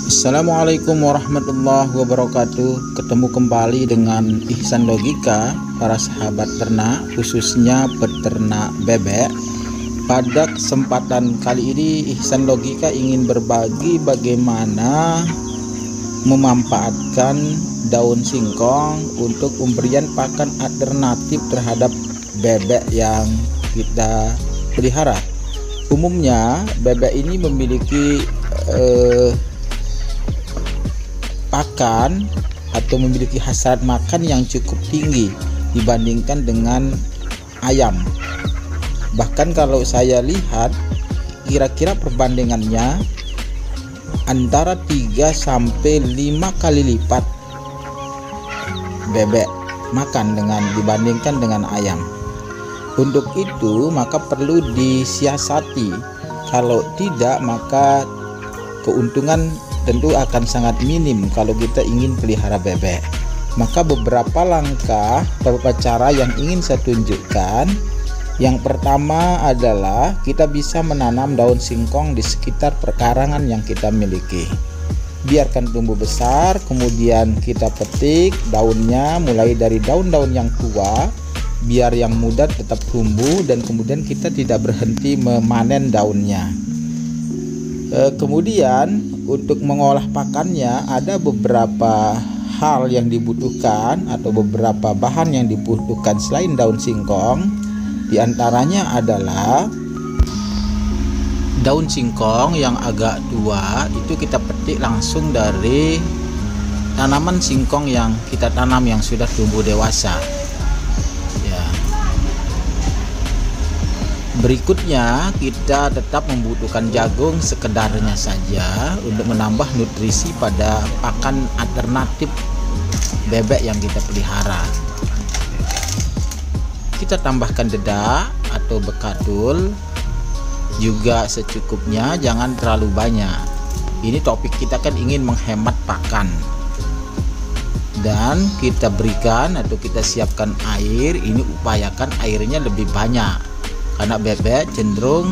Assalamualaikum warahmatullahi wabarakatuh. Ketemu kembali dengan Ihsan Logika, para sahabat ternak, khususnya peternak bebek. Pada kesempatan kali ini Ihsan Logika ingin berbagi bagaimana memanfaatkan daun singkong untuk pemberian pakan alternatif terhadap bebek yang kita pelihara. Umumnya bebek ini memiliki pakan atau memiliki hasrat makan yang cukup tinggi dibandingkan dengan ayam. Bahkan kalau saya lihat kira-kira perbandingannya antara 3 sampai 5 kali lipat bebek makan dibandingkan dengan ayam. Untuk itu maka perlu disiasati. Kalau tidak maka keuntungan tentu akan sangat minim kalau kita ingin pelihara bebek. Maka beberapa langkah, beberapa cara yang ingin saya tunjukkan. Yang pertama adalah kita bisa menanam daun singkong di sekitar perkarangan yang kita miliki. Biarkan tumbuh besar, kemudian kita petik daunnya mulai dari daun-daun yang tua, biar yang muda tetap tumbuh, dan kemudian kita tidak berhenti memanen daunnya. Kemudian untuk mengolah pakannya ada beberapa hal yang dibutuhkan atau beberapa bahan yang dibutuhkan selain daun singkong. Di antaranya adalah daun singkong yang agak tua, itu kita petik langsung dari tanaman singkong yang kita tanam yang sudah tumbuh dewasa. Berikutnya kita tetap membutuhkan jagung sekedarnya saja untuk menambah nutrisi pada pakan alternatif bebek yang kita pelihara. Kita tambahkan dedak atau bekatul juga secukupnya, jangan terlalu banyak. Ini topik kita kan ingin menghemat pakan. Dan kita berikan atau kita siapkan air, ini upayakan airnya lebih banyak. Karena bebek cenderung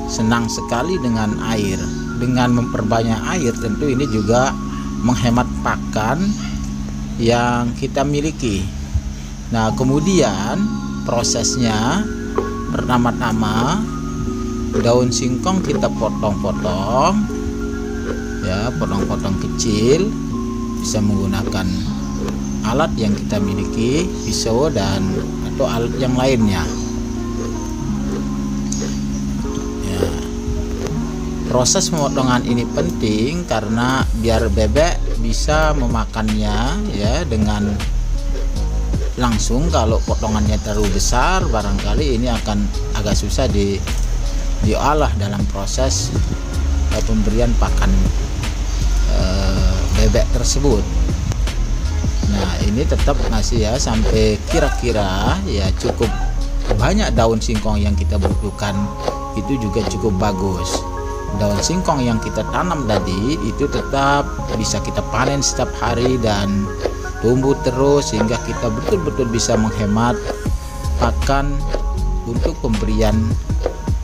senang sekali dengan air. Dengan memperbanyak air tentu ini juga menghemat pakan yang kita miliki. Nah, kemudian prosesnya pertama-tama daun singkong kita potong-potong, ya, potong-potong kecil. Bisa menggunakan alat yang kita miliki, pisau dan atau alat yang lainnya. Proses pemotongan ini penting karena biar bebek bisa memakannya ya dengan langsung. Kalau potongannya terlalu besar barangkali ini akan agak susah diolah dalam proses pemberian pakan bebek tersebut. Nah, ini tetap ngasih ya sampai kira-kira ya cukup banyak daun singkong yang kita butuhkan, itu juga cukup bagus. Daun singkong yang kita tanam tadi itu tetap bisa kita panen setiap hari dan tumbuh terus sehingga kita betul-betul bisa menghemat pakan untuk pemberian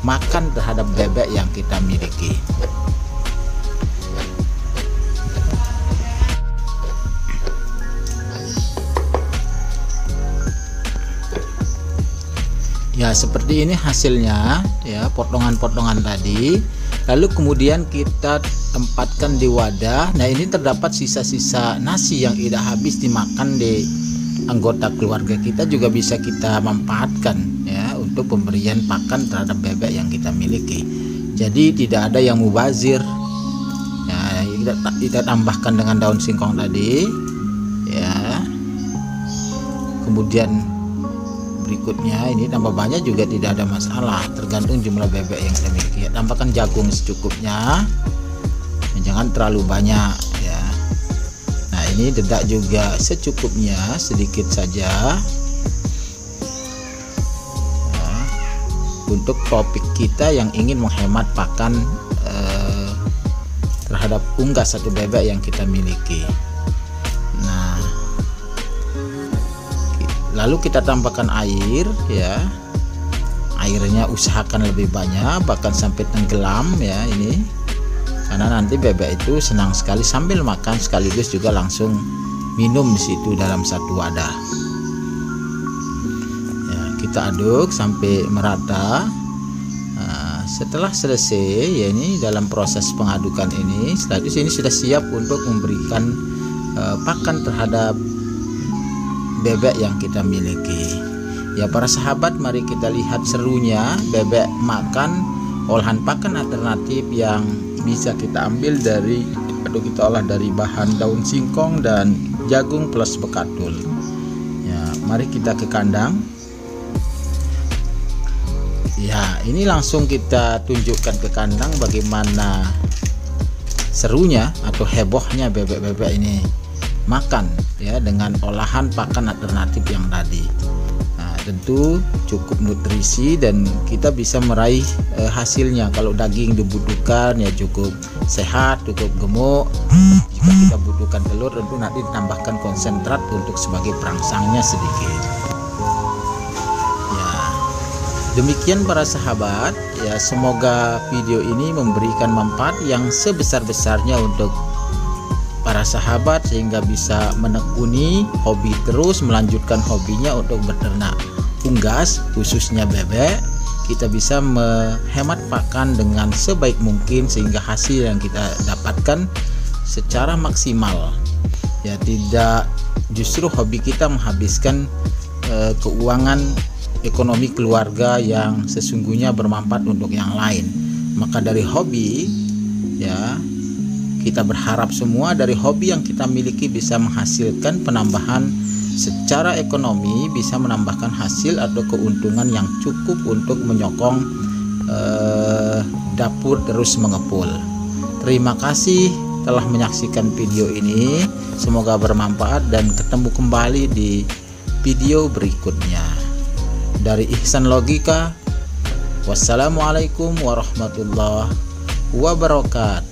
makan terhadap bebek yang kita miliki. Ya, seperti ini hasilnya ya, potongan-potongan tadi. Lalu kemudian kita tempatkan di wadah. Nah, ini terdapat sisa-sisa nasi yang tidak habis dimakan di anggota keluarga kita, juga bisa kita manfaatkan ya untuk pemberian pakan terhadap bebek yang kita miliki. Jadi tidak ada yang mubazir. Ya, kita tambahkan dengan daun singkong tadi ya. Kemudian berikutnya ini tambah banyak juga tidak ada masalah, tergantung jumlah bebek yang kita miliki. Ya, tambahkan jagung secukupnya, jangan terlalu banyak ya. Nah, ini dedak juga secukupnya, sedikit saja ya, untuk topik kita yang ingin menghemat pakan terhadap unggas satu bebek yang kita miliki. Lalu kita tambahkan air ya. Airnya usahakan lebih banyak, bahkan sampai tenggelam ya ini. karena nanti bebek itu senang sekali sambil makan sekaligus juga langsung minum di situ dalam satu wadah. Ya, kita aduk sampai merata. Nah, setelah selesai, ya ini dalam proses pengadukan ini, setelah itu ini sudah siap untuk memberikan pakan terhadap bebek yang kita miliki. Ya para sahabat, mari kita lihat serunya bebek makan olahan pakan alternatif yang bisa kita ambil dari atau kita olah dari bahan daun singkong dan jagung plus bekatul. Ya, mari kita ke kandang. Ya, ini langsung kita tunjukkan ke kandang bagaimana serunya atau hebohnya bebek-bebek ini makan ya dengan olahan pakan alternatif yang tadi. Nah, tentu cukup nutrisi dan kita bisa meraih hasilnya. Kalau daging dibutuhkan ya cukup sehat, cukup gemuk. Jika kita butuhkan telur, tentu nanti ditambahkan konsentrat untuk sebagai perangsangnya sedikit. Ya, demikian para sahabat ya, semoga video ini memberikan manfaat yang sebesar-besarnya untuk para sahabat sehingga bisa menekuni hobi, terus melanjutkan hobinya untuk beternak unggas khususnya bebek. Kita bisa menghemat pakan dengan sebaik mungkin sehingga hasil yang kita dapatkan secara maksimal. Ya, tidak justru hobi kita menghabiskan keuangan ekonomi keluarga yang sesungguhnya bermanfaat untuk yang lain. Maka dari hobi ya, kita berharap semua dari hobi yang kita miliki bisa menghasilkan penambahan secara ekonomi, bisa menambahkan hasil atau keuntungan yang cukup untuk menyokong dapur terus mengepul. Terima kasih telah menyaksikan video ini. Semoga bermanfaat dan ketemu kembali di video berikutnya. Dari Ihsan Logika, wassalamualaikum warahmatullahi wabarakatuh.